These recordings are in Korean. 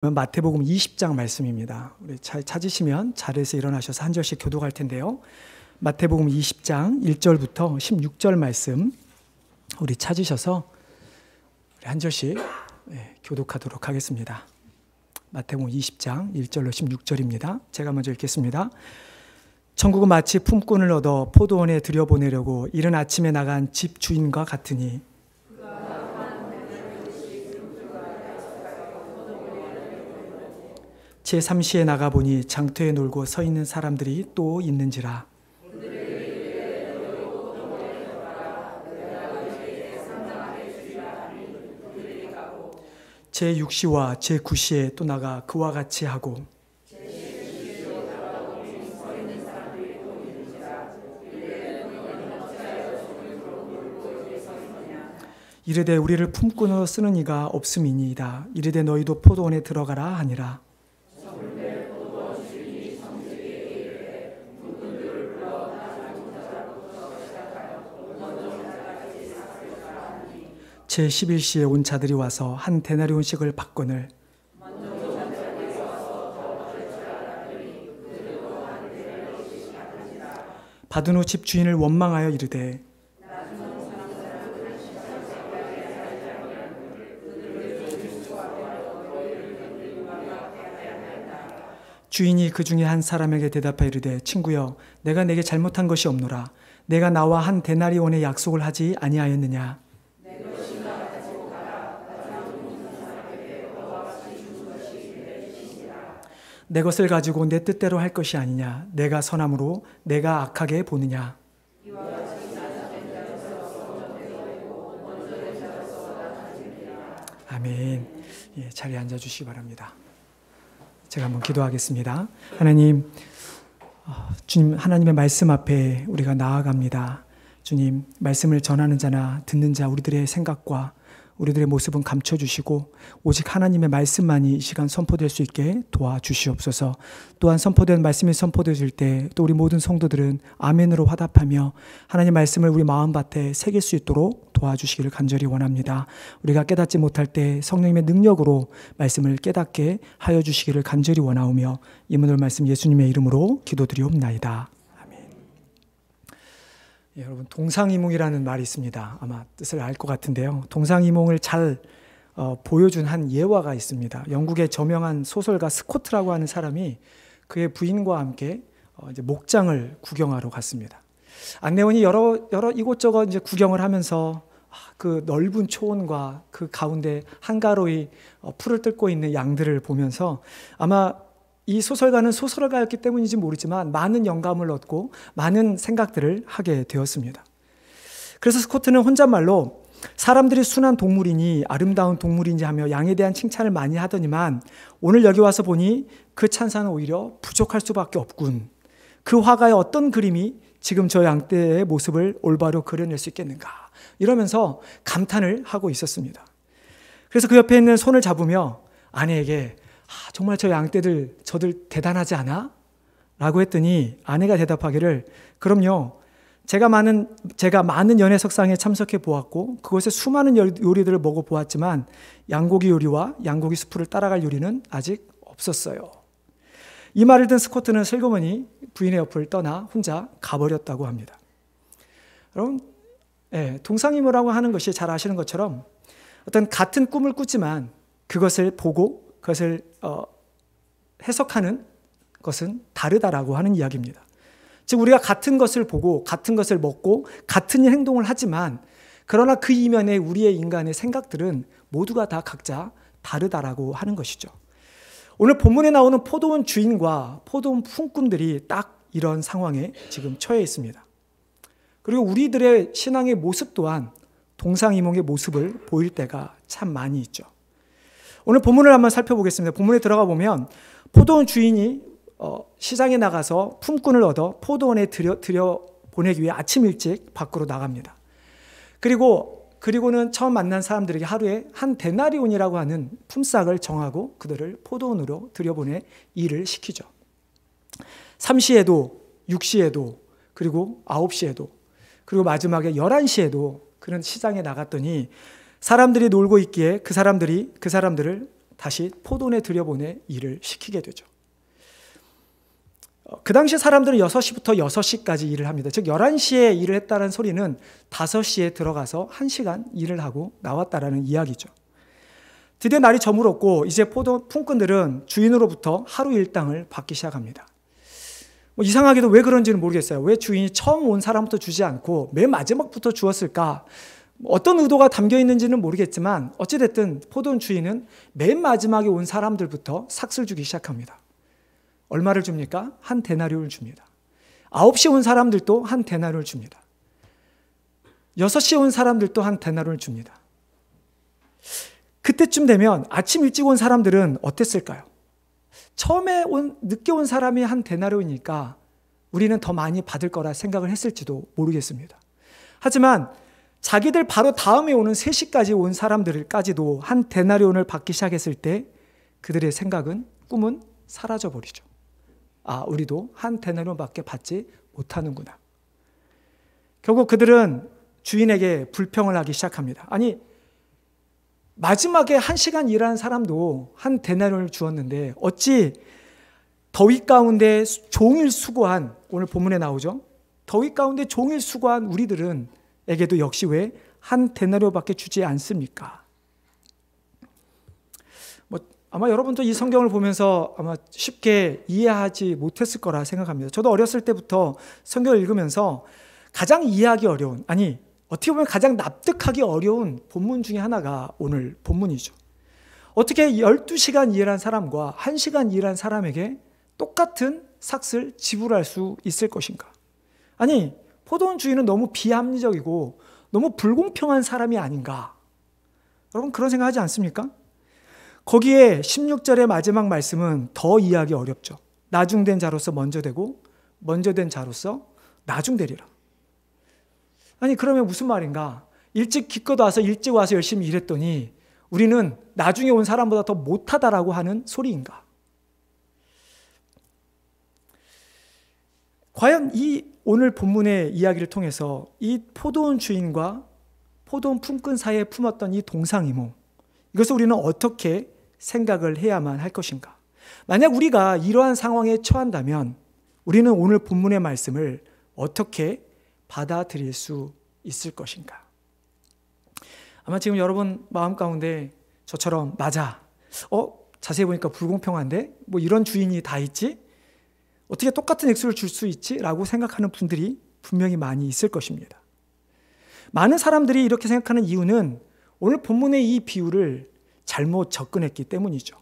마태복음 20장 말씀입니다. 우리 잘 찾으시면 자리에서 일어나셔서 한 절씩 교독할 텐데요. 마태복음 20장 1절부터 16절 말씀 우리 찾으셔서 한 절씩 교독하도록 하겠습니다. 마태복음 20장 1절로 16절입니다. 제가 먼저 읽겠습니다. 천국은 마치 품꾼을 얻어 포도원에 들여보내려고 이른 아침에 나간 집 주인과 같으니 제3시에 나가보니 장터에 놀고 서 있는 사람들이 또 있는지라. 제6시와 제9시에 또 나가 그와 같이 하고 이르되 우리를 품꾼으로 쓰는 이가 없음이니이다. 이르되 너희도 포도원에 들어가라 하니라. 제11시에 온 자들이 와서 한 데나리온씩을 받거늘 받은 후 집 주인을 원망하여 이르되 주인이 그 중에 한 사람에게 대답하여 이르되 친구여 내가 내게 잘못한 것이 없노라. 내가 나와 한 데나리온의 약속을 하지 아니하였느냐. 내 것을 가지고 내 뜻대로 할 것이 아니냐. 내가 선함으로 내가 악하게 보느냐. 아멘. 자리에 앉아주시기 바랍니다. 제가 한번 기도하겠습니다. 하나님, 주님 하나님의 말씀 앞에 우리가 나아갑니다. 주님, 말씀을 전하는 자나 듣는 자 우리들의 생각과 우리들의 모습은 감춰주시고 오직 하나님의 말씀만이 이 시간 선포될 수 있게 도와주시옵소서. 또한 선포된 말씀이 선포되질 때 또 우리 모든 성도들은 아멘으로 화답하며 하나님의 말씀을 우리 마음밭에 새길 수 있도록 도와주시기를 간절히 원합니다. 우리가 깨닫지 못할 때 성령님의 능력으로 말씀을 깨닫게 하여 주시기를 간절히 원하오며 이 오늘 말씀 예수님의 이름으로 기도드리옵나이다. 여러분, 동상이몽이라는 말이 있습니다. 아마 뜻을 알 것 같은데요. 동상이몽을 잘 보여준 한 예화가 있습니다. 영국의 저명한 소설가 스코트라고 하는 사람이 그의 부인과 함께 이제 목장을 구경하러 갔습니다. 안내원이 여러 이곳저곳 이제 구경을 하면서 그 넓은 초원과 그 가운데 한가로이 풀을 뜯고 있는 양들을 보면서 아마 이 소설가는 소설가였기 때문인지 모르지만 많은 영감을 얻고 많은 생각들을 하게 되었습니다. 그래서 스코트는 혼잣말로 사람들이 순한 동물이니 아름다운 동물인지 하며 양에 대한 칭찬을 많이 하더니만 오늘 여기 와서 보니 그 찬사는 오히려 부족할 수밖에 없군. 그 화가의 어떤 그림이 지금 저 양떼의 모습을 올바로 그려낼 수 있겠는가. 이러면서 감탄을 하고 있었습니다. 그래서 그 옆에 있는 손을 잡으며 아내에게 정말 저 양떼들 저들 대단하지 않아? 라고 했더니 아내가 대답하기를 그럼요. 제가 많은 연회석상에 참석해 보았고 그곳에 수많은 요리들을 먹어보았지만 양고기 요리와 양고기 수프를 따라갈 요리는 아직 없었어요. 이 말을 듣는 스코트는 슬그머니 부인의 옆을 떠나 혼자 가버렸다고 합니다. 여러분, 동상이몽이라고 하는 것이 잘 아시는 것처럼 어떤 같은 꿈을 꾸지만 그것을 보고 그것을 해석하는 것은 다르다라고 하는 이야기입니다. 즉 우리가 같은 것을 보고 같은 것을 먹고 같은 행동을 하지만 그러나 그 이면에 우리의 인간의 생각들은 모두가 다 각자 다르다라고 하는 것이죠. 오늘 본문에 나오는 포도원 주인과 포도원 품꾼들이 딱 이런 상황에 지금 처해 있습니다. 그리고 우리들의 신앙의 모습 또한 동상이몽의 모습을 보일 때가 참 많이 있죠. 오늘 본문을 한번 살펴보겠습니다. 본문에 들어가 보면 포도원 주인이 시장에 나가서 품꾼을 얻어 포도원에 들여 보내기 위해 아침 일찍 밖으로 나갑니다. 그리고는 처음 만난 사람들에게 하루에 한 데나리온이라고 하는 품삯을 정하고 그들을 포도원으로 들여보내 일을 시키죠. 3시에도 6시에도 그리고 9시에도 그리고 마지막에 11시에도 그는 시장에 나갔더니 사람들이 놀고 있기에 그 사람들을 다시 포도원에 들여보내 일을 시키게 되죠. 그 당시 사람들은 6시부터 6시까지 일을 합니다. 즉 11시에 일을 했다는 소리는 5시에 들어가서 1시간 일을 하고 나왔다라는 이야기죠. 드디어 날이 저물었고 이제 포도 품꾼들은 주인으로부터 하루 일당을 받기 시작합니다. 이상하게도 왜 그런지는 모르겠어요. 왜 주인이 처음 온 사람부터 주지 않고 맨 마지막부터 주었을까? 어떤 의도가 담겨 있는지는 모르겠지만 어찌됐든 포도원 주인은 맨 마지막에 온 사람들부터 삭슬 주기 시작합니다. 얼마를 줍니까? 한 데나리온을 줍니다. 9시에 온 사람들도 한 데나리온을 줍니다. 6시에 온 사람들도 한 데나리온을 줍니다. 그때쯤 되면 아침 일찍 온 사람들은 어땠을까요? 처음에 늦게 온 사람이 한 데나리온이니까 우리는 더 많이 받을 거라 생각을 했을지도 모르겠습니다. 하지만 자기들 바로 다음에 오는 3시까지 온 사람들까지도 한 데나리온을 받기 시작했을 때 그들의 생각은, 꿈은 사라져버리죠. 아, 우리도 한 데나리온밖에 받지 못하는구나. 결국 그들은 주인에게 불평을 하기 시작합니다. 아니, 마지막에 1시간 일하는 사람도 한 데나리온을 주었는데 어찌 더위 가운데 종일 수고한, 오늘 본문에 나오죠. 더위 가운데 종일 수고한 우리들은 에게도 역시 왜 한 데나리온밖에 주지 않습니까? 아마 여러분도 이 성경을 보면서 아마 쉽게 이해하지 못했을 거라 생각합니다. 저도 어렸을 때부터 성경을 읽으면서 가장 이해하기 어려운, 아니 어떻게 보면 가장 납득하기 어려운 본문 중에 하나가 오늘 본문이죠. 어떻게 12시간 일한 사람과 1시간 일한 사람에게 똑같은 삭슬 지불할 수 있을 것인가? 아니, 포도원 주인은 너무 비합리적이고 너무 불공평한 사람이 아닌가? 여러분 그런 생각하지 않습니까? 거기에 16절의 마지막 말씀은 더 이해하기 어렵죠. 나중된 자로서 먼저 되고 먼저 된 자로서 나중되리라. 아니 그러면 무슨 말인가? 일찍 기껏 와서 일찍 와서 열심히 일했더니 우리는 나중에 온 사람보다 더 못하다라고 하는 소리인가? 과연 이 오늘 본문의 이야기를 통해서 이 포도원 주인과 포도원 품꾼 사이에 품었던 이 동상이몽, 이것을 우리는 어떻게 생각을 해야만 할 것인가? 만약 우리가 이러한 상황에 처한다면 우리는 오늘 본문의 말씀을 어떻게 받아들일 수 있을 것인가? 아마 지금 여러분 마음 가운데 저처럼 맞아. 자세히 보니까 불공평한데? 뭐 이런 주인이 다 있지? 어떻게 똑같은 액수를 줄 수 있지? 라고 생각하는 분들이 분명히 많이 있을 것입니다. 많은 사람들이 이렇게 생각하는 이유는 오늘 본문의 이 비유를 잘못 접근했기 때문이죠.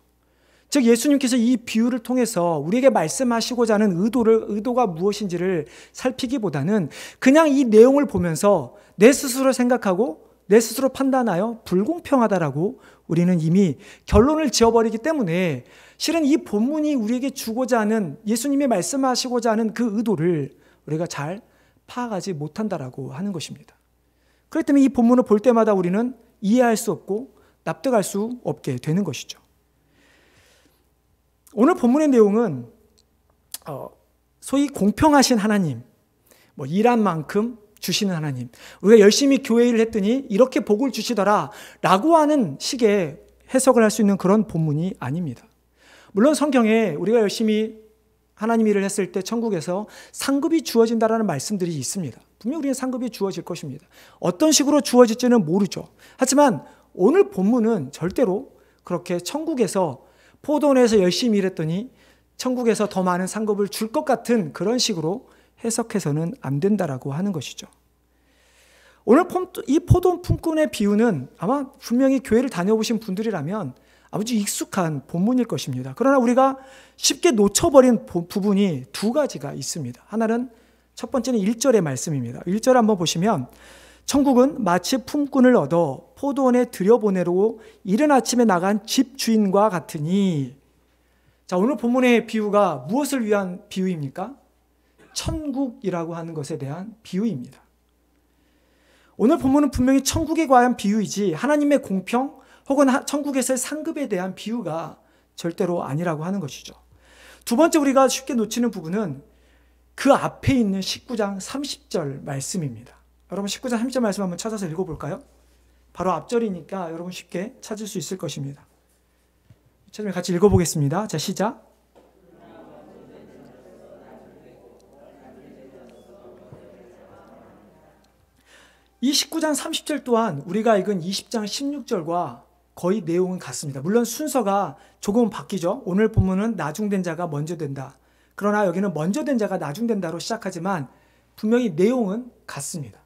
즉 예수님께서 이 비유를 통해서 우리에게 말씀하시고자 하는 의도가 무엇인지를 살피기보다는 그냥 이 내용을 보면서 내 스스로 생각하고 내 스스로 판단하여 불공평하다라고 우리는 이미 결론을 지어버리기 때문에 실은 이 본문이 우리에게 주고자 하는, 예수님이 말씀하시고자 하는 그 의도를 우리가 잘 파악하지 못한다라고 하는 것입니다. 그렇기 때문에 이 본문을 볼 때마다 우리는 이해할 수 없고 납득할 수 없게 되는 것이죠. 오늘 본문의 내용은 소위 공평하신 하나님, 일한 만큼 주시는 하나님, 우리가 열심히 교회 일을 했더니 이렇게 복을 주시더라 라고 하는 식의 해석을 할 수 있는 그런 본문이 아닙니다. 물론 성경에 우리가 열심히 하나님 일을 했을 때 천국에서 상급이 주어진다라는 말씀들이 있습니다. 분명히 우리는 상급이 주어질 것입니다. 어떤 식으로 주어질지는 모르죠. 하지만 오늘 본문은 절대로 그렇게 천국에서 포도원에서 열심히 일했더니 천국에서 더 많은 상급을 줄 것 같은 그런 식으로 해석해서는 안 된다라고 하는 것이죠. 오늘 이 포도원 품꾼의 비유는 아마 분명히 교회를 다녀보신 분들이라면 아주 익숙한 본문일 것입니다. 그러나 우리가 쉽게 놓쳐버린 부분이 두 가지가 있습니다. 하나는 첫 번째는 1절의 말씀입니다. 1절 한번 보시면 천국은 마치 품꾼을 얻어 포도원에 들여보내려고 이른 아침에 나간 집주인과 같으니. 자, 오늘 본문의 비유가 무엇을 위한 비유입니까? 천국이라고 하는 것에 대한 비유입니다. 오늘 본문은 분명히 천국에 관한 비유이지 하나님의 공평 혹은 천국에서의 상급에 대한 비유가 절대로 아니라고 하는 것이죠. 두 번째 우리가 쉽게 놓치는 부분은 그 앞에 있는 19장 30절 말씀입니다. 여러분 19장 30절 말씀 한번 찾아서 읽어볼까요? 바로 앞절이니까 여러분 쉽게 찾을 수 있을 것입니다. 처음에 같이 읽어보겠습니다. 자, 시작. 이 19장 30절 또한 우리가 읽은 20장 16절과 거의 내용은 같습니다. 물론 순서가 조금 바뀌죠. 오늘 본문은 나중된 자가 먼저 된다. 그러나 여기는 먼저 된 자가 나중된다로 시작하지만 분명히 내용은 같습니다.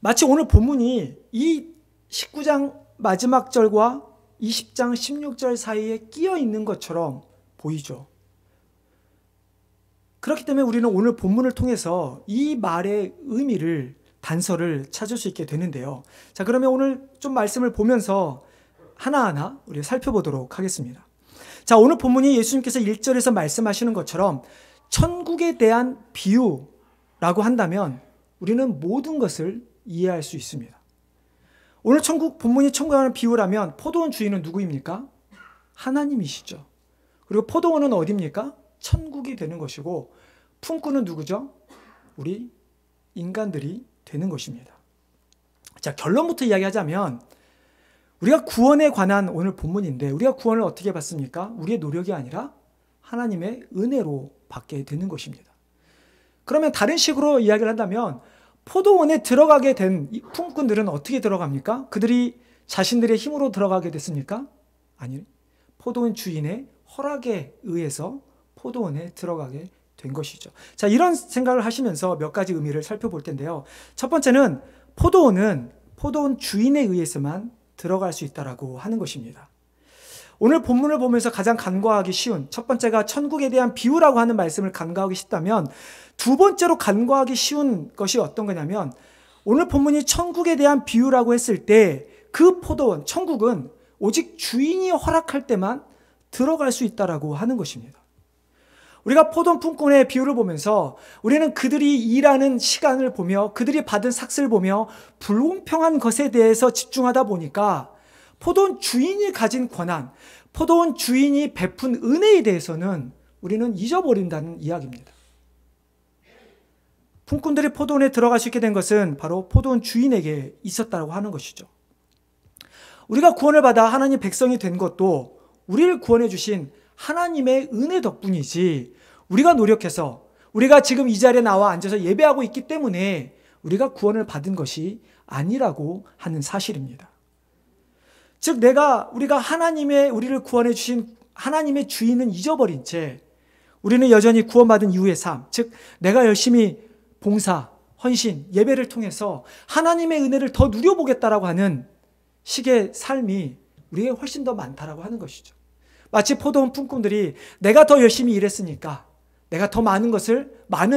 마치 오늘 본문이 이 19장 마지막 절과 20장 16절 사이에 끼어 있는 것처럼 보이죠. 그렇기 때문에 우리는 오늘 본문을 통해서 이 말의 의미를 단서를 찾을 수 있게 되는데요. 자, 그러면 오늘 좀 말씀을 보면서 하나하나 우리 살펴보도록 하겠습니다. 자, 오늘 본문이 예수님께서 1절에서 말씀하시는 것처럼 천국에 대한 비유라고 한다면 우리는 모든 것을 이해할 수 있습니다. 오늘 본문이 천국에 관한 비유라면 포도원 주인은 누구입니까? 하나님이시죠. 그리고 포도원은 어디입니까? 천국이 되는 것이고 품꾼은 누구죠? 우리 인간들이 되는 것입니다. 자, 결론부터 이야기하자면 우리가 구원에 관한 오늘 본문인데 우리가 구원을 어떻게 받습니까? 우리의 노력이 아니라 하나님의 은혜로 받게 되는 것입니다. 그러면 다른 식으로 이야기를 한다면 포도원에 들어가게 된 이 품꾼들은 어떻게 들어갑니까? 그들이 자신들의 힘으로 들어가게 됐습니까? 아니, 포도원 주인의 허락에 의해서 포도원에 들어가게 된 것이죠. 자, 이런 생각을 하시면서 몇 가지 의미를 살펴볼 텐데요. 첫 번째는 포도원 주인에 의해서만 들어갈 수 있다라고 하는 것입니다. 오늘 본문을 보면서 가장 간과하기 쉬운 첫 번째가 천국에 대한 비유라고 하는 말씀을 간과하기 쉽다면 두 번째로 간과하기 쉬운 것이 어떤 거냐면 오늘 본문이 천국에 대한 비유라고 했을 때 그 포도원, 천국은 오직 주인이 허락할 때만 들어갈 수 있다라고 하는 것입니다. 우리가 포도원 품꾼의 비유를 보면서 우리는 그들이 일하는 시간을 보며 그들이 받은 삭스를 보며 불공평한 것에 대해서 집중하다 보니까 포도원 주인이 가진 권한, 포도원 주인이 베푼 은혜에 대해서는 우리는 잊어버린다는 이야기입니다. 품꾼들이 포도원에 들어갈 수 있게 된 것은 바로 포도원 주인에게 있었다고 하는 것이죠. 우리가 구원을 받아 하나님 백성이 된 것도 우리를 구원해 주신 하나님의 은혜 덕분이지 우리가 노력해서 우리가 지금 이 자리에 나와 앉아서 예배하고 있기 때문에 우리가 구원을 받은 것이 아니라고 하는 사실입니다. 즉 우리가 우리를 구원해 주신 하나님의 주인은 잊어버린 채 우리는 여전히 구원받은 이후의 삶, 즉 내가 열심히 봉사, 헌신, 예배를 통해서 하나님의 은혜를 더 누려보겠다라고 하는 식의 삶이 우리에게 훨씬 더 많다라고 하는 것이죠. 마치 포도원 품꾼들이 내가 더 열심히 일했으니까 내가 더 많은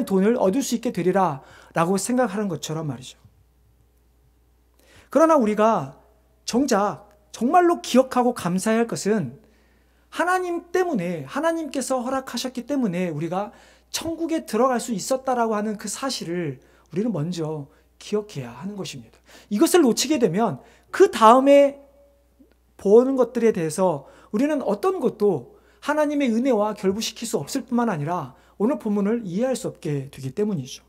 돈을 얻을 수 있게 되리라 라고 생각하는 것처럼 말이죠. 그러나 우리가 정말로 기억하고 감사해야 할 것은 하나님 때문에, 하나님께서 허락하셨기 때문에 우리가 천국에 들어갈 수 있었다라고 하는 그 사실을 우리는 먼저 기억해야 하는 것입니다. 이것을 놓치게 되면 그 다음에 보는 것들에 대해서 우리는 어떤 것도 하나님의 은혜와 결부시킬 수 없을 뿐만 아니라 오늘 본문을 이해할 수 없게 되기 때문이죠.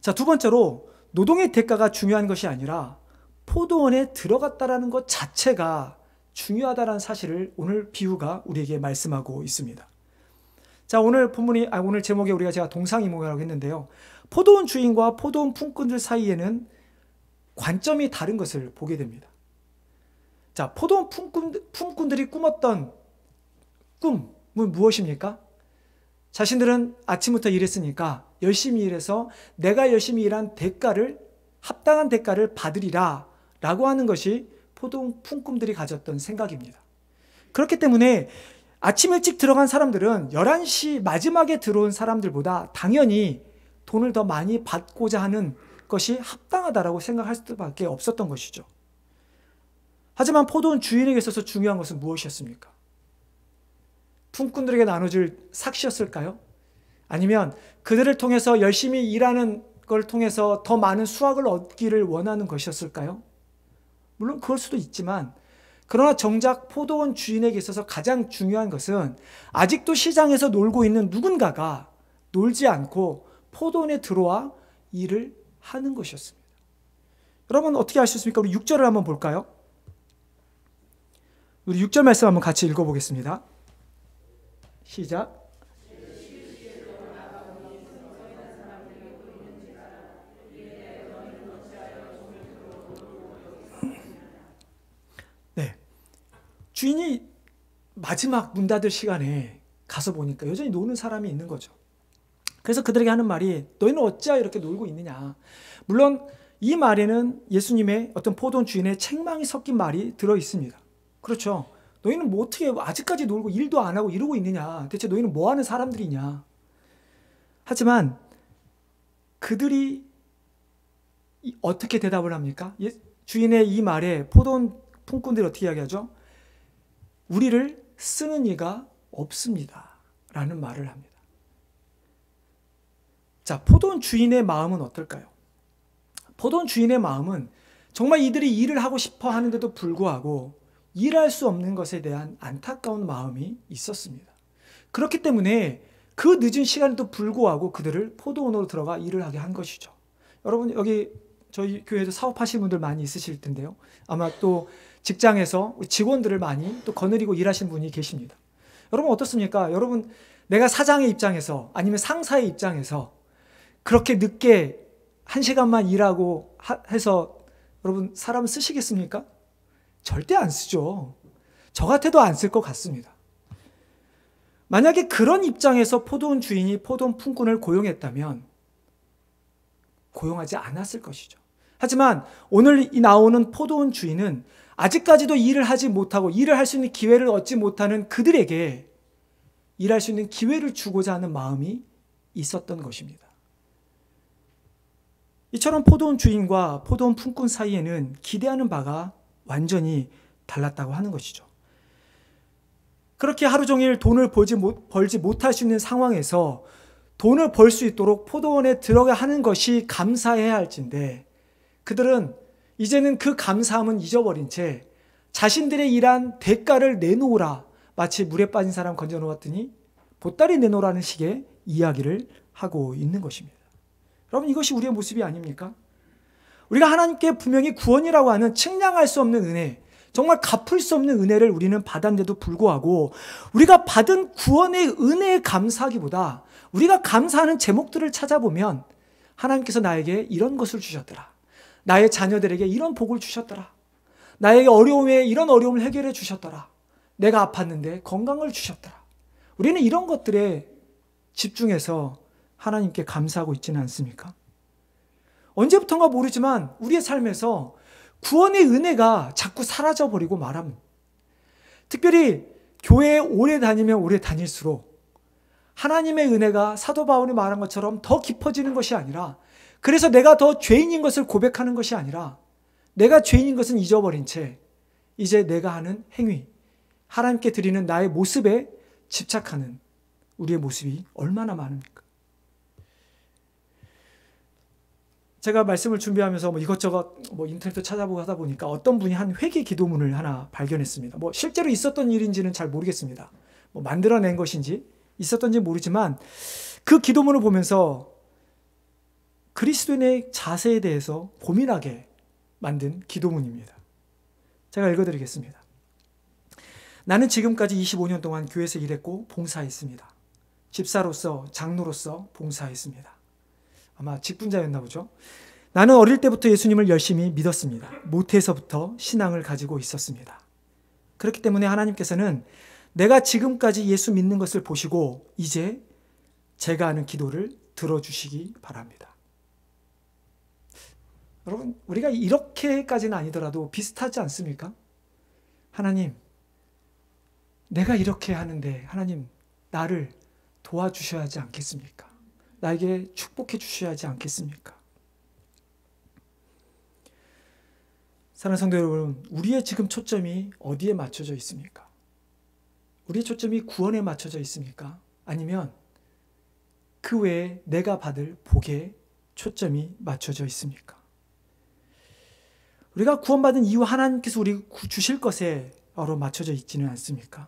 자, 두 번째로 노동의 대가가 중요한 것이 아니라 포도원에 들어갔다라는 것 자체가 중요하다는 사실을 오늘 비유가 우리에게 말씀하고 있습니다. 자, 오늘 제목에 제가 동상이몽이라고 했는데요. 포도원 주인과 포도원 품꾼들 사이에는 관점이 다른 것을 보게 됩니다. 자, 포도원 품꾼들이 꿈었던 꿈은 무엇입니까? 자신들은 아침부터 일했으니까 열심히 일해서 내가 열심히 일한 합당한 대가를 받으리라 라고 하는 것이 포도원 품꾼들이 가졌던 생각입니다. 그렇기 때문에 아침 일찍 들어간 사람들은 11시 마지막에 들어온 사람들보다 당연히 돈을 더 많이 받고자 하는 것이 합당하다라고 생각할 수밖에 없었던 것이죠. 하지만 포도원 주인에게 있어서 중요한 것은 무엇이었습니까? 품꾼들에게 나눠줄 삭시였을까요? 아니면 그들을 통해서 열심히 일하는 걸 통해서 더 많은 수확을 얻기를 원하는 것이었을까요? 물론 그럴 수도 있지만 그러나 정작 포도원 주인에게 있어서 가장 중요한 것은 아직도 시장에서 놀고 있는 누군가가 놀지 않고 포도원에 들어와 일을 하는 것이었습니다. 여러분 어떻게 알 수 있습니까? 우리 6절을 한번 볼까요? 우리 6절 말씀 한번 같이 읽어보겠습니다. 시작. 네, 주인이 마지막 문 닫을 시간에 가서 보니까 여전히 노는 사람이 있는 거죠. 그래서 그들에게 하는 말이 너희는 어찌하여 이렇게 놀고 있느냐. 물론 이 말에는 예수님의 어떤 포도원 주인의 책망이 섞인 말이 들어있습니다. 그렇죠. 너희는 뭐 어떻게 아직까지 놀고 일도 안 하고 이러고 있느냐. 대체 너희는 뭐 하는 사람들이냐. 하지만 그들이 어떻게 대답을 합니까? 주인의 이 말에 포도원 품꾼들이 어떻게 이야기하죠? 우리를 쓰는 이가 없습니다. 라는 말을 합니다. 자, 포도원 주인의 마음은 어떨까요? 포도원 주인의 마음은 정말 이들이 일을 하고 싶어 하는데도 불구하고 일할 수 없는 것에 대한 안타까운 마음이 있었습니다. 그렇기 때문에 그 늦은 시간에도 불구하고 그들을 포도원으로 들어가 일을 하게 한 것이죠. 여러분, 여기 저희 교회에도 사업하시는 분들 많이 있으실 텐데요. 아마 또 직장에서 직원들을 많이 또 거느리고 일하시는 분이 계십니다. 여러분 어떻습니까? 여러분, 내가 사장의 입장에서 아니면 상사의 입장에서 그렇게 늦게 1시간만 일하고 해서 여러분 사람 쓰시겠습니까? 절대 안 쓰죠. 저 같아도 안 쓸 것 같습니다. 만약에 그런 입장에서 포도원 주인이 포도원 품꾼을 고용했다면 고용하지 않았을 것이죠. 하지만 오늘 이 나오는 포도원 주인은 아직까지도 일을 하지 못하고 일을 할 수 있는 기회를 얻지 못하는 그들에게 일할 수 있는 기회를 주고자 하는 마음이 있었던 것입니다. 이처럼 포도원 주인과 포도원 품꾼 사이에는 기대하는 바가 완전히 달랐다고 하는 것이죠. 그렇게 하루 종일 돈을 벌지 못할 수 있는 상황에서 돈을 벌 수 있도록 포도원에 들어가 하는 것이 감사해야 할진데 그들은 이제는 그 감사함은 잊어버린 채 자신들의 일한 대가를 내놓으라, 마치 물에 빠진 사람 건져 놓았더니 보따리 내놓으라는 식의 이야기를 하고 있는 것입니다. 여러분, 이것이 우리의 모습이 아닙니까? 우리가 하나님께 분명히 구원이라고 하는 측량할 수 없는 은혜, 정말 갚을 수 없는 은혜를 우리는 받았는데도 불구하고 우리가 받은 구원의 은혜에 감사하기보다 우리가 감사하는 제목들을 찾아보면 하나님께서 나에게 이런 것을 주셨더라, 나의 자녀들에게 이런 복을 주셨더라, 나에게 어려움에 이런 어려움을 해결해 주셨더라, 내가 아팠는데 건강을 주셨더라. 우리는 이런 것들에 집중해서 하나님께 감사하고 있지는 않습니까? 언제부턴가 모르지만 우리의 삶에서 구원의 은혜가 자꾸 사라져버리고 말합니다. 특별히 교회에 오래 다니면 오래 다닐수록 하나님의 은혜가 사도 바울이 말한 것처럼 더 깊어지는 것이 아니라, 그래서 내가 더 죄인인 것을 고백하는 것이 아니라 내가 죄인인 것은 잊어버린 채 이제 내가 하는 행위, 하나님께 드리는 나의 모습에 집착하는 우리의 모습이 얼마나 많습니까? 제가 말씀을 준비하면서 이것저것 인터넷도 찾아보고 하다 보니까 어떤 분이 한 회개 기도문을 하나 발견했습니다. 실제로 있었던 일인지는 잘 모르겠습니다. 만들어낸 것인지 있었던지 모르지만 그 기도문을 보면서 그리스도인의 자세에 대해서 고민하게 만든 기도문입니다. 제가 읽어드리겠습니다. 나는 지금까지 25년 동안 교회에서 일했고 봉사했습니다. 집사로서, 장로로서 봉사했습니다. 아마 직분자였나 보죠. 나는 어릴 때부터 예수님을 열심히 믿었습니다. 모태에서부터 신앙을 가지고 있었습니다. 그렇기 때문에 하나님께서는 내가 지금까지 예수 믿는 것을 보시고 이제 제가 하는 기도를 들어주시기 바랍니다. 여러분, 우리가 이렇게까지는 아니더라도 비슷하지 않습니까? 하나님, 내가 이렇게 하는데 하나님 나를 도와주셔야 하지 않겠습니까? 나에게 축복해 주셔야 하지 않겠습니까? 사랑하는 성도 여러분, 우리의 지금 초점이 어디에 맞춰져 있습니까? 우리의 초점이 구원에 맞춰져 있습니까? 아니면 그 외에 내가 받을 복에 초점이 맞춰져 있습니까? 우리가 구원받은 이후 하나님께서 우리 주실 것에 맞춰져 있지는 않습니까?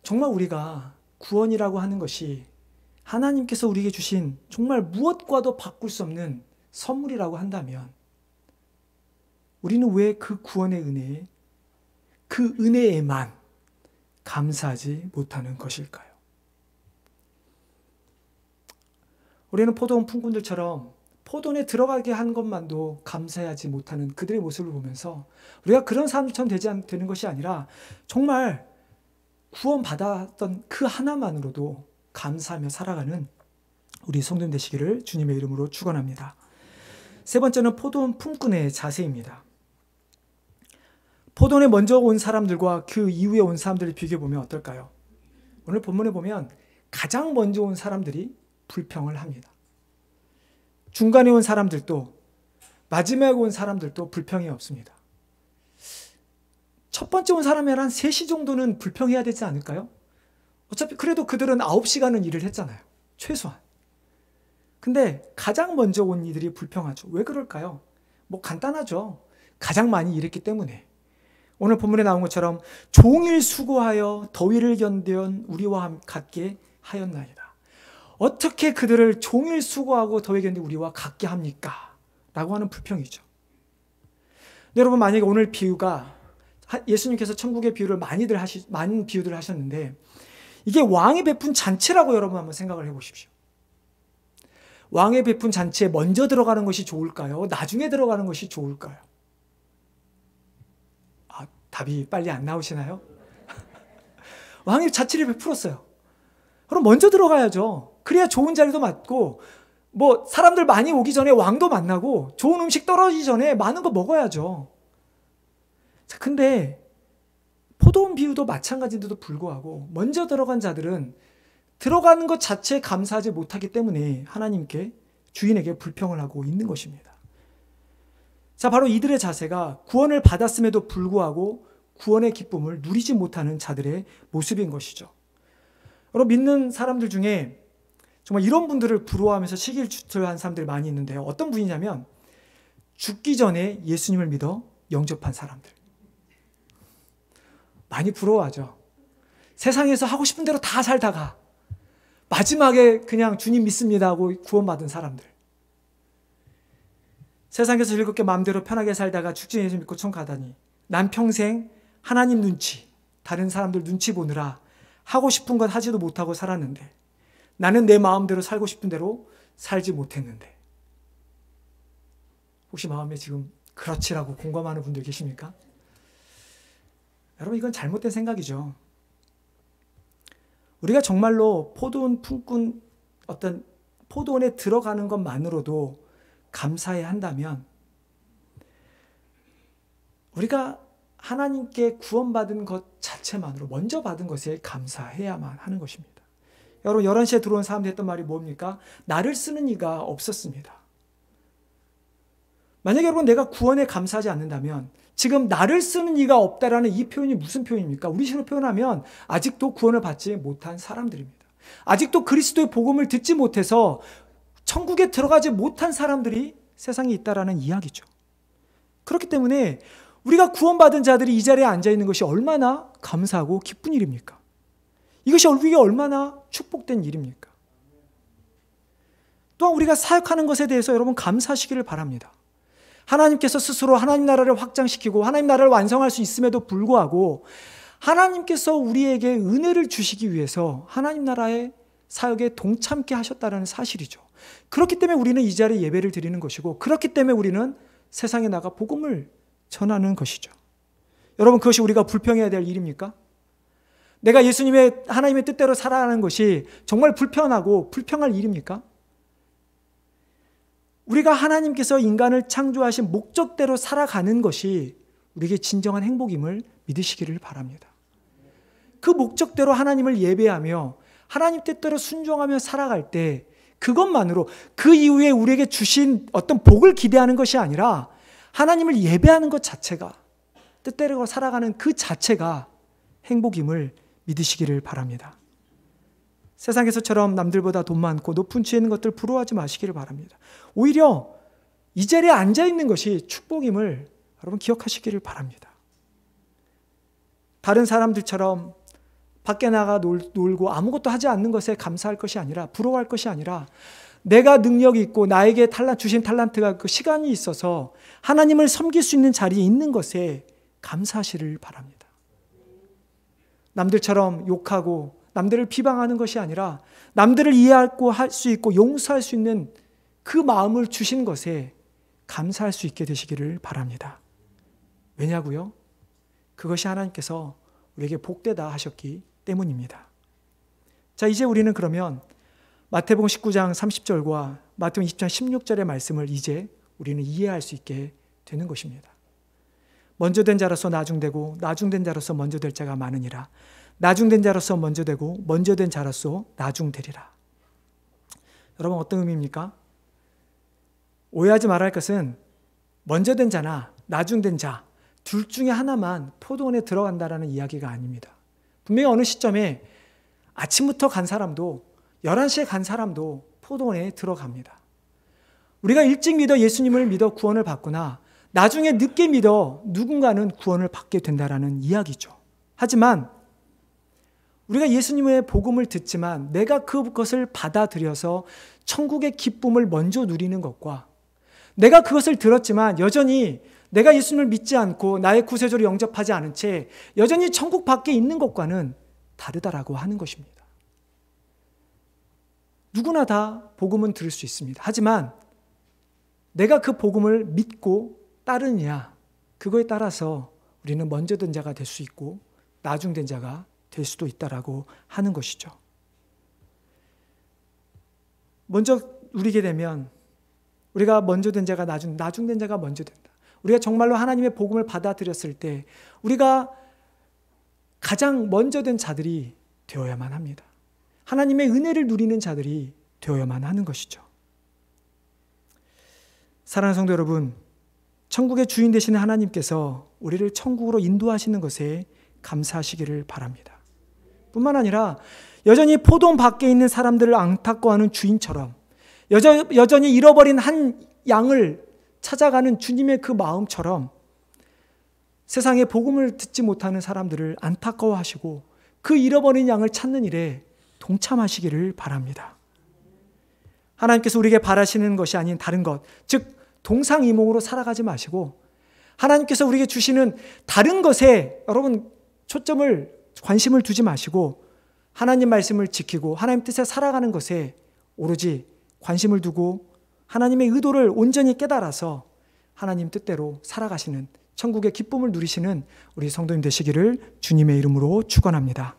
정말 우리가 구원이라고 하는 것이 하나님께서 우리에게 주신 정말 무엇과도 바꿀 수 없는 선물이라고 한다면 우리는 왜 그 구원의 은혜에 그 은혜에만 감사하지 못하는 것일까요? 우리는 포도원 품꾼들처럼 포도원에 들어가게 한 것만도 감사하지 못하는 그들의 모습을 보면서 우리가 그런 사람처럼 되는 것이 아니라 정말 구원받았던 그 하나만으로도 감사하며 살아가는 우리 성도님 되시기를 주님의 이름으로 축원합니다. 세 번째는 포도원 품꾼의 자세입니다. 포도원에 먼저 온 사람들과 그 이후에 온 사람들을 비교해보면 어떨까요? 오늘 본문에 보면 가장 먼저 온 사람들이 불평을 합니다. 중간에 온 사람들도 마지막에 온 사람들도 불평이 없습니다. 첫 번째 온 사람이 한 3시 정도는 불평해야 되지 않을까요? 어차피 그래도 그들은 9시간은 일을 했잖아요. 최소한. 근데 가장 먼저 온 이들이 불평하죠. 왜 그럴까요? 뭐 간단하죠. 가장 많이 일했기 때문에. 오늘 본문에 나온 것처럼 종일 수고하여 더위를 견뎌온 우리와 같게 하였나이다. 어떻게 그들을 종일 수고하고 더위 견딘 우리와 같게 합니까? 라고 하는 불평이죠. 여러분, 만약에 오늘 비유가 예수님께서 천국의 비유를 많은 비유들을 하셨는데 이게 왕이 베푼 잔치라고 여러분 한번 생각을 해보십시오. 왕의 베푼 잔치에 먼저 들어가는 것이 좋을까요? 나중에 들어가는 것이 좋을까요? 답이 빨리 안 나오시나요? 왕이 잔치를 베풀었어요. 그럼 먼저 들어가야죠. 그래야 좋은 자리도 맞고 뭐 사람들 많이 오기 전에 왕도 만나고 좋은 음식 떨어지기 전에 많은 거 먹어야죠. 자, 근데 포도원 비유도 마찬가지인데도 불구하고 먼저 들어간 자들은 들어가는 것 자체에 감사하지 못하기 때문에 하나님께 주인에게 불평을 하고 있는 것입니다. 자, 바로 이들의 자세가 구원을 받았음에도 불구하고 구원의 기쁨을 누리지 못하는 자들의 모습인 것이죠. 여러분, 믿는 사람들 중에 정말 이런 분들을 부러워하면서 시기질투한 사람들이 많이 있는데요. 어떤 분이냐면 죽기 전에 예수님을 믿어 영접한 사람들. 많이 부러워하죠. 세상에서 하고 싶은 대로 다 살다가 마지막에 그냥 주님 믿습니다 하고 구원받은 사람들. 세상에서 즐겁게 마음대로 편하게 살다가 죽지 예수 믿고 천국 가다니 난 평생 하나님 눈치, 다른 사람들 눈치 보느라 하고 싶은 건 하지도 못하고 살았는데 나는 내 마음대로 살고 싶은 대로 살지 못했는데. 혹시 마음에 지금 그렇지라고 공감하는 분들 계십니까? 여러분, 이건 잘못된 생각이죠. 우리가 정말로 포도원 품꾼 어떤 포도원에 들어가는 것만으로도 감사해야 한다면 우리가 하나님께 구원받은 것 자체만으로 먼저 받은 것에 감사해야만 하는 것입니다. 여러분, 11시에 들어온 사람들이 했던 말이 뭡니까? 나를 쓰는 이가 없었습니다. 만약에 여러분 내가 구원에 감사하지 않는다면 지금 나를 쓰는 이가 없다라는 이 표현이 무슨 표현입니까? 우리 식으로 표현하면 아직도 구원을 받지 못한 사람들입니다. 아직도 그리스도의 복음을 듣지 못해서 천국에 들어가지 못한 사람들이 세상에 있다라는 이야기죠. 그렇기 때문에 우리가 구원받은 자들이 이 자리에 앉아있는 것이 얼마나 감사하고 기쁜 일입니까? 이것이 우리에게 얼마나 축복된 일입니까? 또한 우리가 사역하는 것에 대해서 여러분 감사하시기를 바랍니다. 하나님께서 스스로 하나님 나라를 확장시키고 하나님 나라를 완성할 수 있음에도 불구하고 하나님께서 우리에게 은혜를 주시기 위해서 하나님 나라의 사역에 동참케 하셨다는 사실이죠. 그렇기 때문에 우리는 이 자리에 예배를 드리는 것이고 그렇기 때문에 우리는 세상에 나가 복음을 전하는 것이죠. 여러분, 그것이 우리가 불평해야 될 일입니까? 내가 예수님의 하나님의 뜻대로 살아가는 것이 정말 불편하고 불평할 일입니까? 우리가 하나님께서 인간을 창조하신 목적대로 살아가는 것이 우리에게 진정한 행복임을 믿으시기를 바랍니다. 그 목적대로 하나님을 예배하며 하나님 뜻대로 순종하며 살아갈 때 그것만으로 그 이후에 우리에게 주신 어떤 복을 기대하는 것이 아니라 하나님을 예배하는 것 자체가 뜻대로 살아가는 그 자체가 행복임을 믿으시기를 바랍니다. 세상에서처럼 남들보다 돈 많고 높은 지혜 있는 것들 부러워하지 마시기를 바랍니다. 오히려 이 자리에 앉아있는 것이 축복임을 여러분 기억하시기를 바랍니다. 다른 사람들처럼 밖에 나가 놀고 아무것도 하지 않는 것에 감사할 것이 아니라 부러워할 것이 아니라 내가 능력이 있고 나에게 주신 탤런트가 그 시간이 있어서 하나님을 섬길 수 있는 자리에 있는 것에 감사하시를 바랍니다. 남들처럼 욕하고 남들을 비방하는 것이 아니라 남들을 이해하고 할 수 있고 용서할 수 있는 그 마음을 주신 것에 감사할 수 있게 되시기를 바랍니다. 왜냐고요? 그것이 하나님께서 우리에게 복되다 하셨기 때문입니다. 자, 이제 우리는 그러면 마태복음 19장 30절과 마태복음 20장 16절의 말씀을 이제 우리는 이해할 수 있게 되는 것입니다. 먼저 된 자로서 나중되고 나중된 자로서 먼저 될 자가 많으니라. 나중된 자로서 먼저 되고 먼저 된 자로서 나중되리라. 여러분, 어떤 의미입니까? 오해하지 말아야 할 것은 먼저 된 자나 나중된 자 둘 중에 하나만 포도원에 들어간다라는 이야기가 아닙니다. 분명히 어느 시점에 아침부터 간 사람도 11시에 간 사람도 포도원에 들어갑니다. 우리가 일찍 믿어 예수님을 믿어 구원을 받거나 나중에 늦게 믿어 누군가는 구원을 받게 된다라는 이야기죠. 하지만 우리가 예수님의 복음을 듣지만 내가 그것을 받아들여서 천국의 기쁨을 먼저 누리는 것과 내가 그것을 들었지만 여전히 내가 예수님을 믿지 않고 나의 구세주를 영접하지 않은 채 여전히 천국 밖에 있는 것과는 다르다라고 하는 것입니다. 누구나 다 복음은 들을 수 있습니다. 하지만 내가 그 복음을 믿고 따르느냐, 그거에 따라서 우리는 먼저 된 자가 될 수 있고 나중된 자가 될 수도 있다라고 하는 것이죠. 먼저 누리게 되면 우리가 먼저 된 자가 나중된 자가 먼저 된다. 우리가 정말로 하나님의 복음을 받아들였을 때 우리가 가장 먼저 된 자들이 되어야만 합니다. 하나님의 은혜를 누리는 자들이 되어야만 하는 것이죠. 사랑하는 성도 여러분, 천국의 주인 되시는 하나님께서 우리를 천국으로 인도하시는 것에 감사하시기를 바랍니다. 뿐만 아니라 여전히 포도원 밖에 있는 사람들을 안타까워하는 주인처럼 여전히 잃어버린 한 양을 찾아가는 주님의 그 마음처럼 세상에 복음을 듣지 못하는 사람들을 안타까워하시고 그 잃어버린 양을 찾는 일에 동참하시기를 바랍니다. 하나님께서 우리에게 바라시는 것이 아닌 다른 것, 즉 동상이몽으로 살아가지 마시고 하나님께서 우리에게 주시는 다른 것에 여러분 관심을 두지 마시고 하나님 말씀을 지키고 하나님 뜻에 살아가는 것에 오로지 관심을 두고 하나님의 의도를 온전히 깨달아서 하나님 뜻대로 살아가시는 천국의 기쁨을 누리시는 우리 성도님 되시기를 주님의 이름으로 축원합니다.